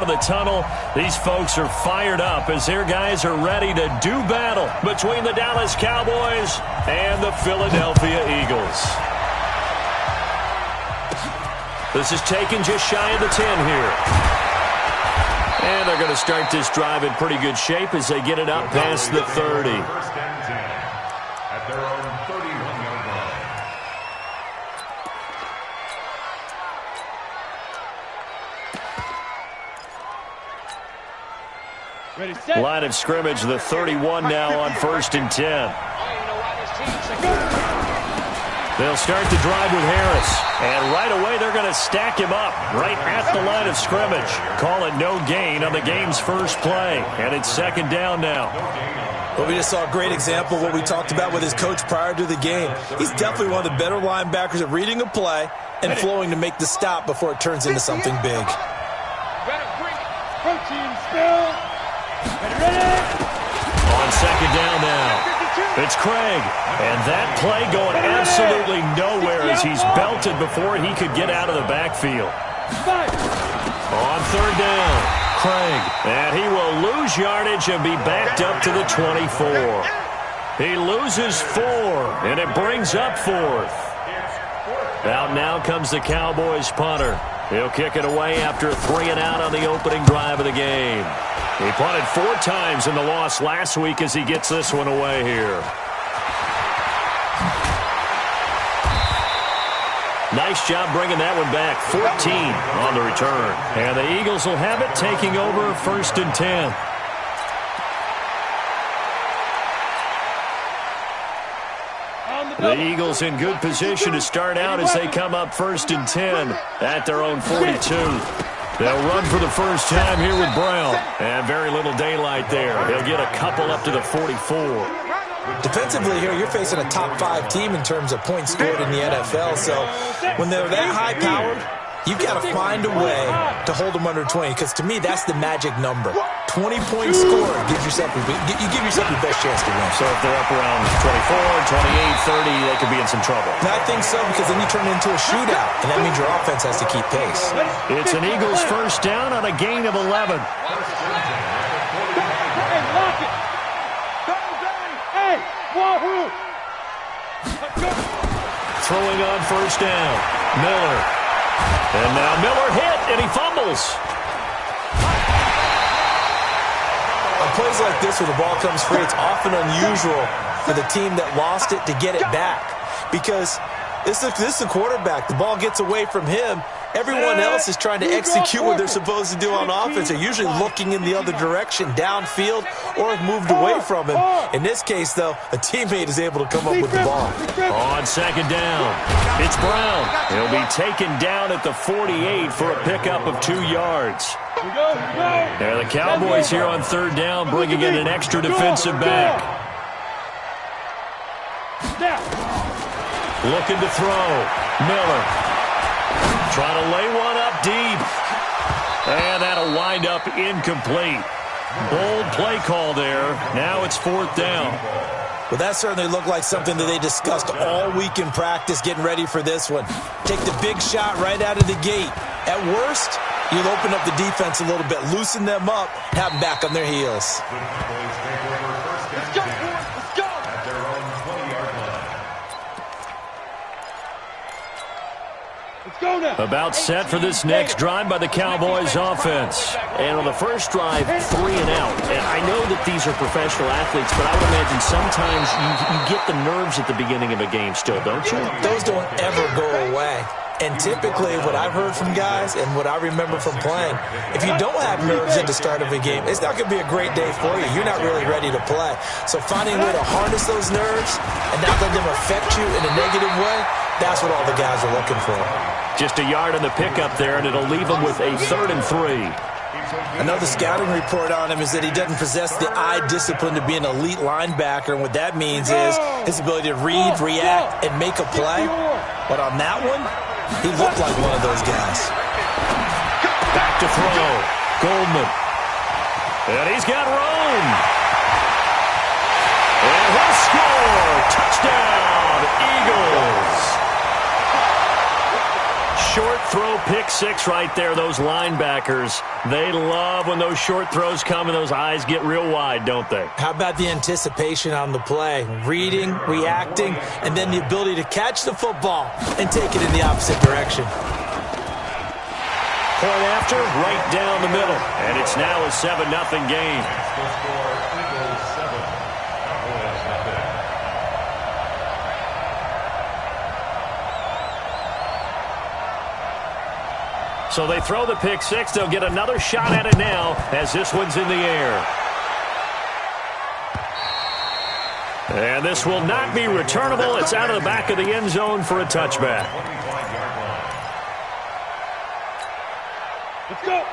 The tunnel, these folks are fired up as their guys are ready to do battle between the Dallas Cowboys and the Philadelphia Eagles. This is taken just shy of the 10 here. And they're going to start this drive in pretty good shape as they get it up past the 30. First and 10 at their own 31-yard line. Line of scrimmage, the 31 now on 1st and 10. They'll start the drive with Harris. And right away, they're going to stack him up right at the line of scrimmage. Call it no gain on the game's first play. And it's 2nd down now. Well, we just saw a great example of what we talked about with his coach prior to the game. He's definitely one of the better linebackers at reading a play and flowing to make the stop before it turns into something big. Protein spill. On 2nd down now. It's Craig. And that play going absolutely nowhere as he's belted before he could get out of the backfield. On 3rd down, Craig. And he will lose yardage and be backed up to the 24. He loses 4, and it brings up 4th. Out now comes the Cowboys punter. He'll kick it away after a 3-and-out on the opening drive of the game. He punted 4 times in the loss last week as he gets this one away here. Nice job bringing that one back. 14 on the return. And the Eagles will have it, taking over 1st and 10. The Eagles in good position to start out as they come up 1st and 10 at their own 42. They'll run for the first time here with Brown. And very little daylight there. He'll get a couple up to the 44. Defensively here, you're facing a top 5 team in terms of points scored in the NFL. So when they're that high-powered, you've got to find a way to hold them under 20. Because to me, that's the magic number. 20 points scored gives yourself you give yourself your best chance to win. So if they're up around 24, 28, 30, they could be in some trouble. And I think so, because then you turn it into a shootout, and that means your offense has to keep pace. It's an Eagles first down on a gain of 11. Throwing on first down, Miller. And now Miller hit, and he fumbles. On plays like this where the ball comes free, it's often unusual for the team that lost it to get it back. Because this is the quarterback. The ball gets away from him. Everyone else is trying to execute what they're supposed to do on offense. They're usually looking in the other direction, downfield, or have moved away from him. In this case, though, a teammate is able to come up with the ball. On 2nd down, it's Brown. He'll be taken down at the 48 for a pickup of 2 yards. There are the Cowboys here on 3rd down, bringing in an extra defensive back. Looking to throw. Miller. Trying to lay one up deep. And that'll wind up incomplete. Bold play call there. Now it's 4th down. Well, that certainly looked like something that they discussed all week in practice, getting ready for this one. Take the big shot right out of the gate. At worst, you'll open up the defense a little bit, loosen them up, have them back on their heels. Let's go, let's go. At their own 20-yard line. About set for this next drive by the Cowboys offense. And on the first drive, 3-and-out. And I know that these are professional athletes, but I would imagine sometimes you get the nerves at the beginning of a game still, don't you? Those don't ever go away. And typically what I've heard from guys and what I remember from playing, if you don't have nerves at the start of a game, it's not going to be a great day for you. You're not really ready to play. So finding a way to harness those nerves and not let them affect you in a negative way, that's what all the guys are looking for. Just a yard on the pickup there, and it'll leave him with a 3rd and 3. Another scouting report on him is that he doesn't possess the eye discipline to be an elite linebacker, and what that means is his ability to read, react, and make a play. But on that one, he looked like one of those guys. Back to throw. Goldman. And he's got room. And he'll score. Touchdown, Eagles. short throw pick six right there. Those linebackers, they love when those short throws come and those eyes get real wide, don't they? How about the anticipation on the play? Reading, reacting, and then the ability to catch the football and take it in the opposite direction. Point after, right down the middle. And it's now a 7-0 game. So they throw the pick six. They'll get another shot at it now as this one's in the air. And this will not be returnable. It's out of the back of the end zone for a touchback.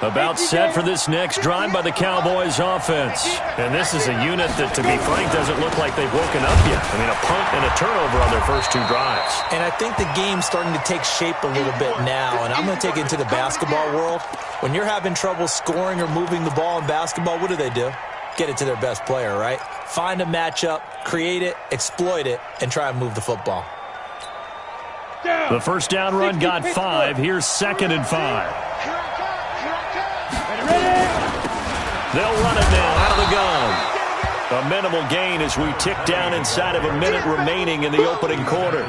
About set for this next drive by the Cowboys offense. And this is a unit that, to be frank, doesn't look like they've woken up yet. I mean, a punt and a turnover on their first two drives. And I think the game's starting to take shape a little bit now. And I'm going to take it into the basketball world. When you're having trouble scoring or moving the ball in basketball, what do? Get it to their best player, right? Find a matchup, create it, exploit it, and try and move the football. The first down run got 5. Here's 2nd and 5. They'll run it now out of the gun. A minimal gain as we tick down inside of a minute remaining in the opening quarter.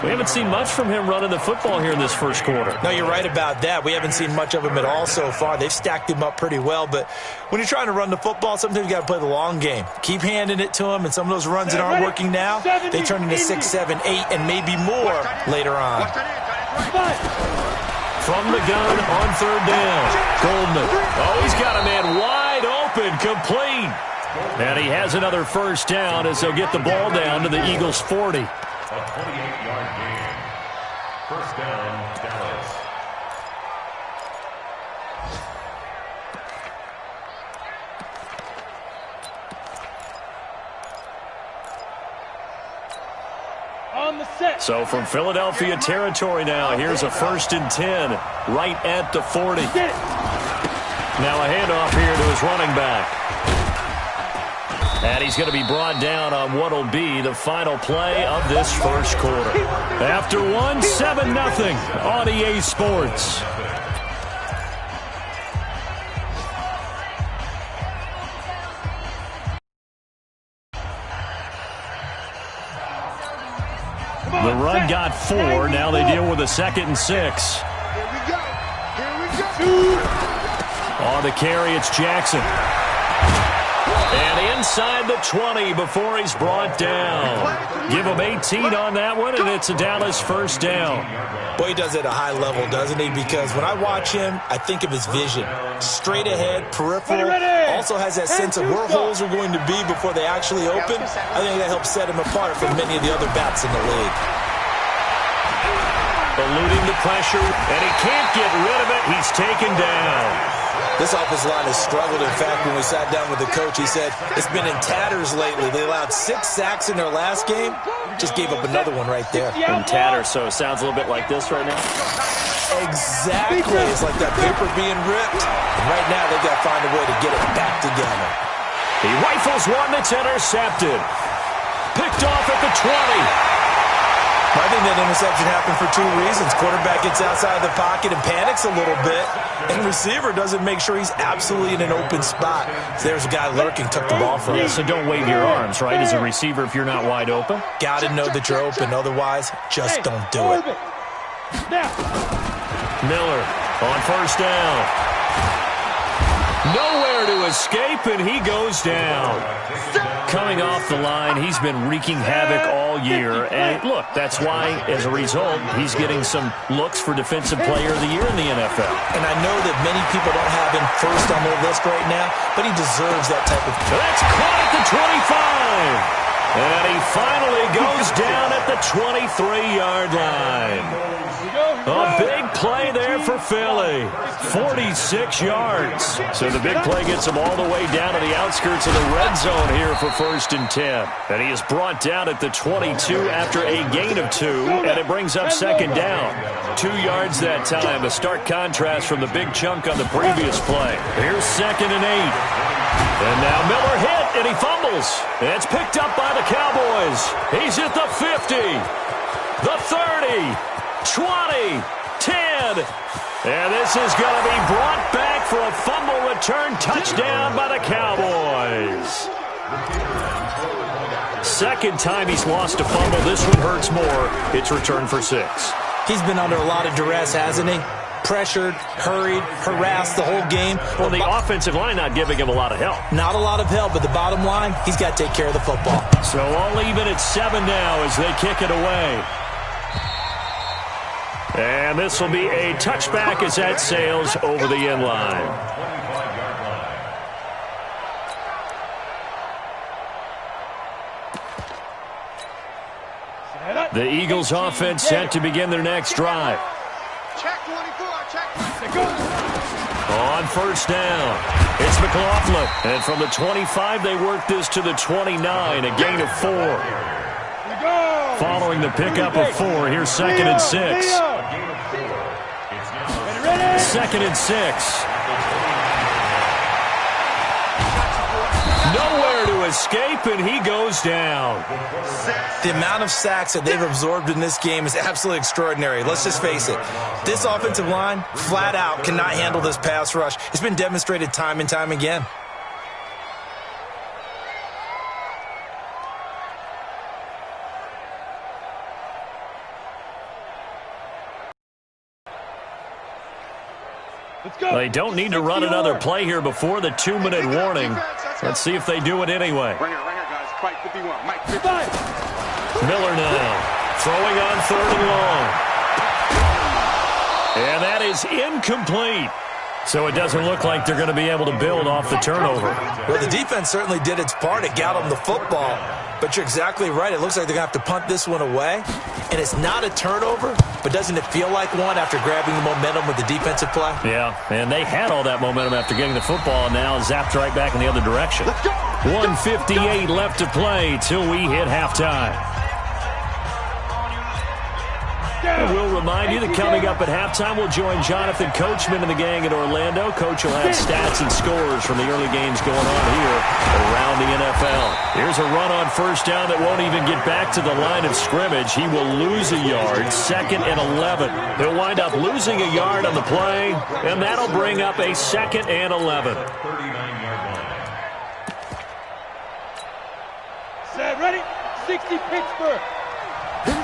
We haven't seen much from him running the football here in this first quarter. No, you're right about that. We haven't seen much of him at all so far. They've stacked him up pretty well, but when you're trying to run the football, sometimes you got to play the long game. Keep handing it to him, and some of those runs that aren't working now, they turn into 6, 7, 8, and maybe more later on. From the gun on 3rd down. Goldman. Oh, he's got a man wide open, complete. And he has another first down as they'll get the ball down to the Eagles' 40. A 28-yard gain. First down, Dallas. So from Philadelphia territory now, here's a 1st and 10 right at the 40. Now a handoff here to his running back. And he's going to be brought down on what will be the final play of this first quarter. After one, 7-0 on EA Sports. The run got 4. Now they deal with a 2nd and 6. Here we go. On the carry, it's Jackson. And inside the 20 before he's brought down. Give him 18 on that one, and it's a Dallas first down. Boy, he does it at a high level, doesn't he? Because when I watch him, I think of his vision. Straight ahead, peripheral. Also has that sense of where holes are going to be before they actually open. I think that helps set him apart from many of the other backs in the league. Eluding the pressure, and he can't get rid of it. He's taken down. This offensive line has struggled. In fact, when we sat down with the coach, he said it's been in tatters lately. They allowed 6 sacks in their last game. Just gave up another one right there. In tatters, so it sounds a little bit like this right now. Exactly. It's like that paper being ripped. And right now, they've got to find a way to get it back together. He rifles one that's intercepted. Picked off at the 20. I think that interception happened for 2 reasons. Quarterback gets outside the pocket and panics a little bit, and receiver doesn't make sure he's absolutely in an open spot. So there's a guy lurking, took the ball from him. So don't wave your arms, right, as a receiver if you're not wide open? Got to know that you're open. Otherwise, just don't do it. Miller on first down. Nowhere to escape, and he goes down. Coming off the line, he's been wreaking havoc all year. And look, that's why, as a result, he's getting some looks for Defensive Player of the Year in the NFL. And I know that many people don't have him first on their list right now, but he deserves that type of... That's caught at the 25. And he finally goes down at the 23-yard line. A big play there for Philly. 46 yards. So the big play gets him all the way down to the outskirts of the red zone here for 1st and 10. And he is brought down at the 22 after a gain of 2, and it brings up 2nd down. 2 yards that time, a stark contrast from the big chunk on the previous play. Here's 2nd and 8. And now Miller hit, and he fumbles. It's picked up by the Cowboys. He's at the 50, the 30, 20, 10, good. And this is going to be brought back for a fumble return touchdown by the Cowboys. Second time he's lost a fumble. This one hurts more. It's returned for 6. He's been under a lot of duress, hasn't he? Pressured, hurried, harassed the whole game. Well, the offensive line not giving him a lot of help. Not a lot of help, but the bottom line, he's got to take care of the football. So all even at 7 now as they kick it away. And this will be a touchback as that sails over the end line. The Eagles offense set to begin their next drive. Check 24, check 24. On first down, it's McLaughlin. And from the 25, they work this to the 29, a gain of 4. Following the pickup of 4, here's 2nd and 6. 2nd and 6. Nowhere to escape, and he goes down. The amount of sacks that they've absorbed in this game is absolutely extraordinary. Let's just face it. This offensive line, flat out, cannot handle this pass rush. It's been demonstrated time and time again. They don't need to run another play here before the 2-minute warning. Let's see if they do it anyway. Right here, guys. Mike 51. Mike 55. Miller now throwing on 3rd and long. And that is incomplete. So it doesn't look like they're going to be able to build off the turnover. Well, the defense certainly did its part. It got them the football. But you're exactly right. It looks like they're going to have to punt this one away. And it's not a turnover, but doesn't it feel like one after grabbing the momentum with the defensive play? Yeah, and they had all that momentum after getting the football, and now zapped right back in the other direction. 1:58 left to play till we hit halftime. And we'll remind you that coming up at halftime, we'll join Jonathan Coachman and the gang at Orlando. Coach will have stats and scores from the early games going on here around the NFL. Here's a run on first down that won't even get back to the line of scrimmage. He will lose a yard, 2nd and 11. He'll wind up losing a yard on the play, and that'll bring up a 2nd and 11. Set, ready, 60 Pittsburgh.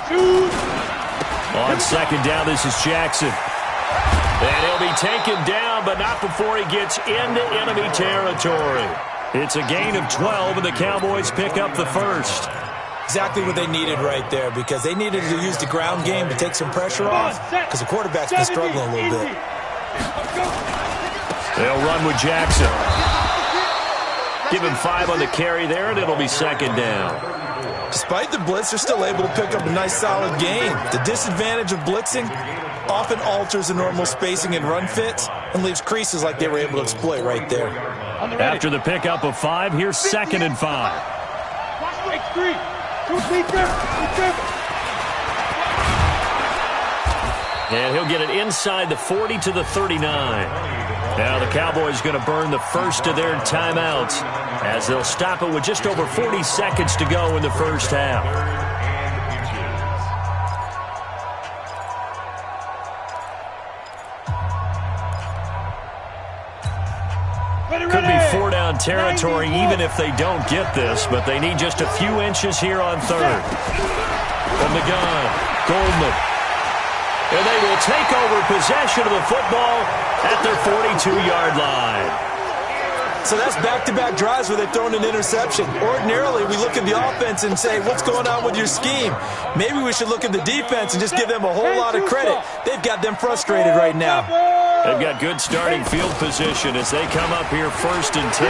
2. On 2nd down, this is Jackson. And he'll be taken down, but not before he gets into enemy territory. It's a gain of 12, and the Cowboys pick up the first. Exactly what they needed right there, because they needed to use the ground game to take some pressure off, because the quarterback's been struggling a little bit. They'll run with Jackson. Give him 5 on the carry there, and it'll be 2nd down. Despite the blitz, they're still able to pick up a nice, solid gain. The disadvantage of blitzing often alters the normal spacing and run fits and leaves creases like they were able to exploit right there. After the pickup of 5, here's 2nd and 5. And he'll get it inside the 40 to the 39. Now the Cowboys going to burn the first of their timeouts as they'll stop it with just over 40 seconds to go in the first half. Could be 4-down territory even if they don't get this, but they need just a few inches here on 3rd. From the gun, Goldman. And they will take over possession of the football at their 42-yard line. So that's back-to-back drives where they've thrown an interception. Ordinarily, we look at the offense and say, what's going on with your scheme? Maybe we should look at the defense and just give them a whole lot of credit. They've got them frustrated right now. They've got good starting field position as they come up here 1st and 10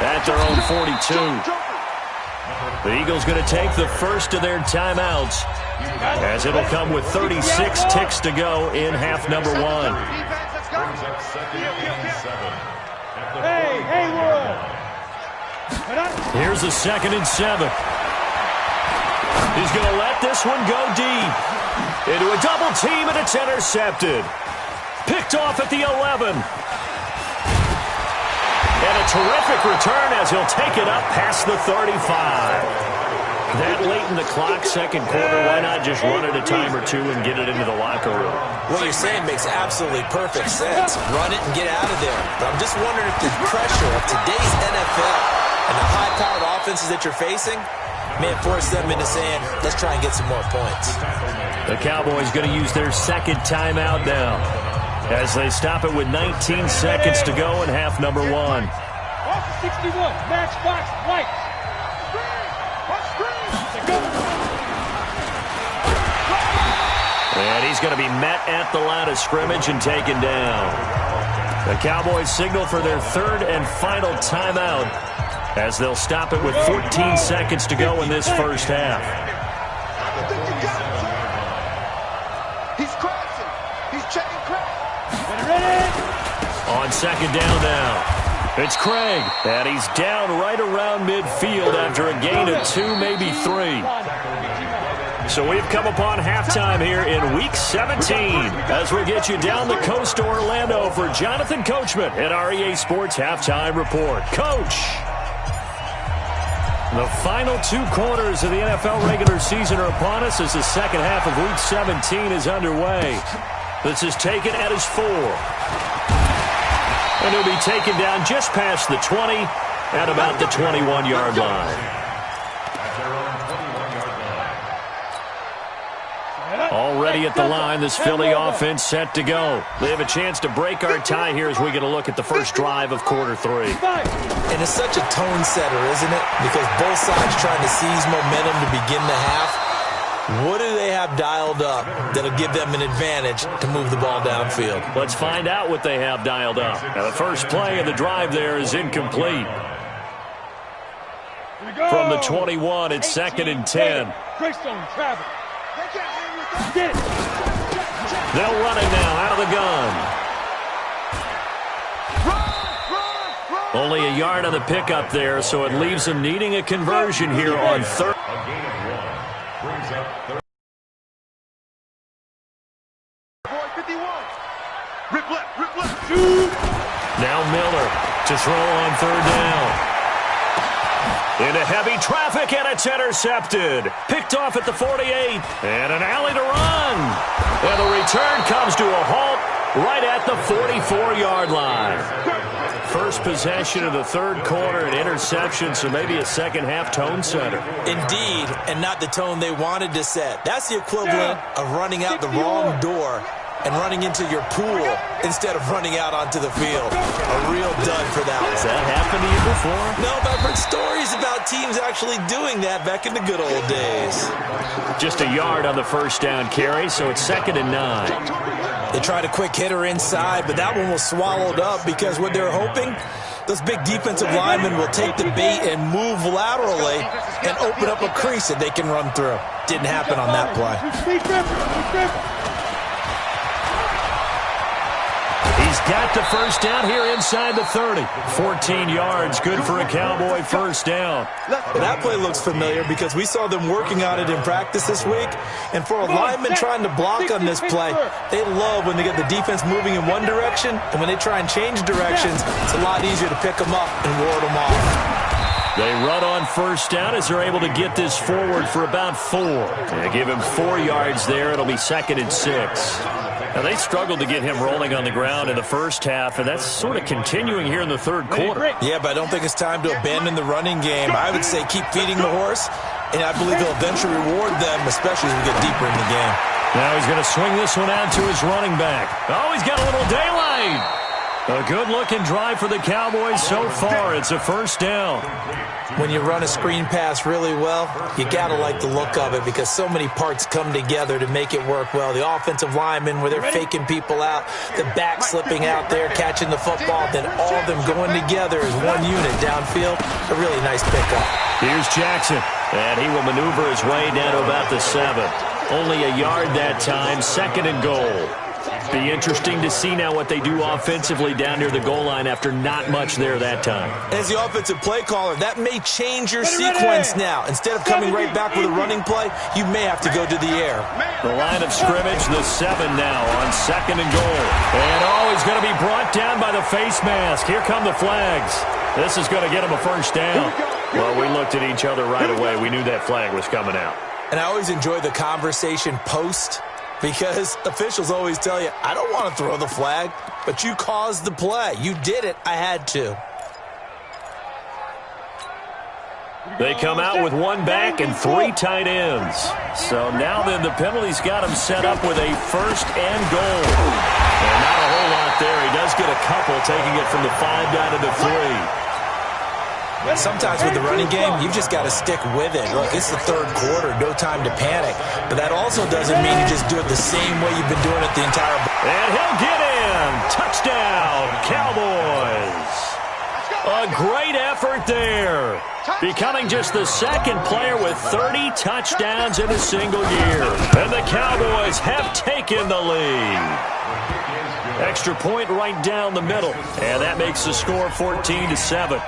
at their own 42. The Eagles going to take the first of their timeouts as it'll come with 36 ticks to go in half number 1. Here's the 2nd and 7. He's going to let this one go deep. Into a double team, and it's intercepted. Picked off at the 11. And a terrific return as he'll take it up past the 35. That late in the clock, second quarter, why not just run it a time or two and get it into the locker room? What you're saying makes absolutely perfect sense. Run it and get out of there. But I'm just wondering if the pressure of today's NFL and the high-powered offenses that you're facing may force them into saying, let's try and get some more points. The Cowboys going to use their second timeout now as they stop it with 19 seconds to go in half number one. Off 61, matchbox lights. And he's going to be met at the line of scrimmage and taken down. The Cowboys signal for their third and final timeout as they'll stop it with 14 seconds to go in this first half. He's crossing. He's checking Craig. Ready? On second down now, it's Craig, and he's down right around midfield after a gain of 2, maybe 3. So we've come upon halftime here in Week 17 as we get you down the coast to Orlando for Jonathan Coachman at our EA Sports Halftime Report. Coach! The final 2 quarters of the NFL regular season are upon us as the second half of Week 17 is underway. This is taken at his 4. And he'll be taken down just past the 20 at about the 21-yard line. Already at the line, this Philly offense set to go. They have a chance to break our tie here as we get a look at the first drive of quarter 3. And it's such a tone setter, isn't it? Because both sides trying to seize momentum to begin the half. What do they have dialed up that'll give them an advantage to move the ball downfield? Let's find out what they have dialed up. Now, the first play of the drive there is incomplete. From the 21, it's second and 10. Greystone travel. They'll run it now out of the gun. Only a yard on the pickup there, so it leaves them needing a conversion here on third. A gain of 1 brings up third. Boy, 51. Rip left. Now Miller to throw on third down. Into heavy traffic, and it's intercepted. Picked off at the 48, and an alley to run. And the return comes to a halt right at the 44-yard line. First possession of the third quarter, an interception, so maybe a second-half tone setter. Indeed, and not the tone they wanted to set. That's the equivalent of running out the wrong door and running into your pool instead of running out onto the field. A real dud for that one. Has that happened to you before? No, but I've heard stories about teams actually doing that back in the good old days. Just a yard on the first down carry, so it's second and 9. They tried a quick hitter inside, but that one was swallowed up because what they're hoping, those big defensive linemen will take the bait and move laterally and open up a crease that they can run through. Didn't happen on that play. He's got the first down here inside the 30. 14 yards, good for a Cowboy first down. That play looks familiar because we saw them working on it in practice this week. And for a lineman trying to block on this play, they love when they get the defense moving in one direction. And when they try and change directions, it's a lot easier to pick them up and ward them off. They run on first down as they're able to get this forward for about 4. They give him 4 yards there. It'll be second and 6. Now, they struggled to get him rolling on the ground in the first half, and that's sort of continuing here in the third quarter. Yeah, but I don't think it's time to abandon the running game. I would say keep feeding the horse, and I believe they'll eventually reward them, especially as we get deeper in the game. Now he's going to swing this one out to his running back. Oh, he's got a little daylight. A good-looking drive for the Cowboys so far. It's a first down. When you run a screen pass really well, you got to like the look of it because so many parts come together to make it work well. The offensive linemen, where they're faking people out, the back slipping out there, catching the football, then all of them going together as one unit downfield. A really nice pickup. Here's Jackson, and he will maneuver his way down to about the 7. Only a yard that time, second and goal. Be interesting to see now what they do offensively down near the goal line after not much there that time. As the offensive play caller, that may change your sequence now. Instead of coming right back with a running play, you may have to go to the air. The line of scrimmage, the 7 now on second and goal. And, oh, he's going to be brought down by the face mask. Here come the flags. This is going to get him a first down. Well, we looked at each other right away. We knew that flag was coming out. And I always enjoy the conversation post because officials always tell you, I don't want to throw the flag, but you caused the play. You did it. I had to. They come out with one back and 3 tight ends. So now then the penalty's got him set up with a first and goal. And not a whole lot there. He does get a couple, taking it from the 5 down to the 3. Sometimes with the running game, you've just got to stick with it. Look, it's the third quarter, no time to panic. But that also doesn't mean you just do it the same way you've been doing it the entire... And he'll get in. Touchdown, Cowboys. A great effort there. Becoming just the second player with 30 touchdowns in a single year. And the Cowboys have taken the lead. Extra point right down the middle. And that makes the score 14-7.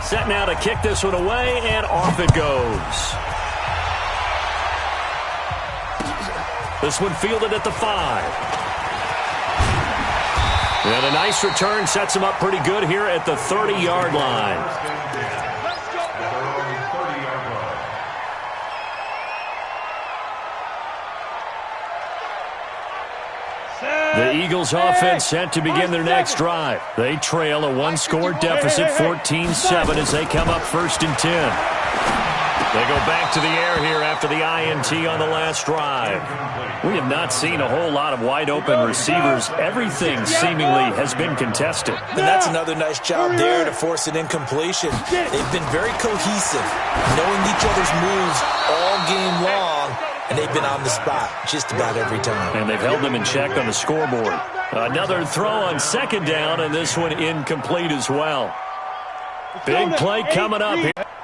Set now to kick this one away, and off it goes. This one fielded at the 5. And a nice return sets him up pretty good here at the 30-yard line. The Eagles offense set to begin their next drive. They trail a one-score deficit, 14-7, as they come up 1st and 10. They go back to the air here after the INT on the last drive. We have not seen a whole lot of wide-open receivers. Everything seemingly has been contested. And that's another nice job there to force an incompletion. They've been very cohesive, knowing each other's moves all game long, and they've been on the spot just about every time. And they've held them in check on the scoreboard. Another throw on 2nd down, and this one incomplete as well. Big play coming up here.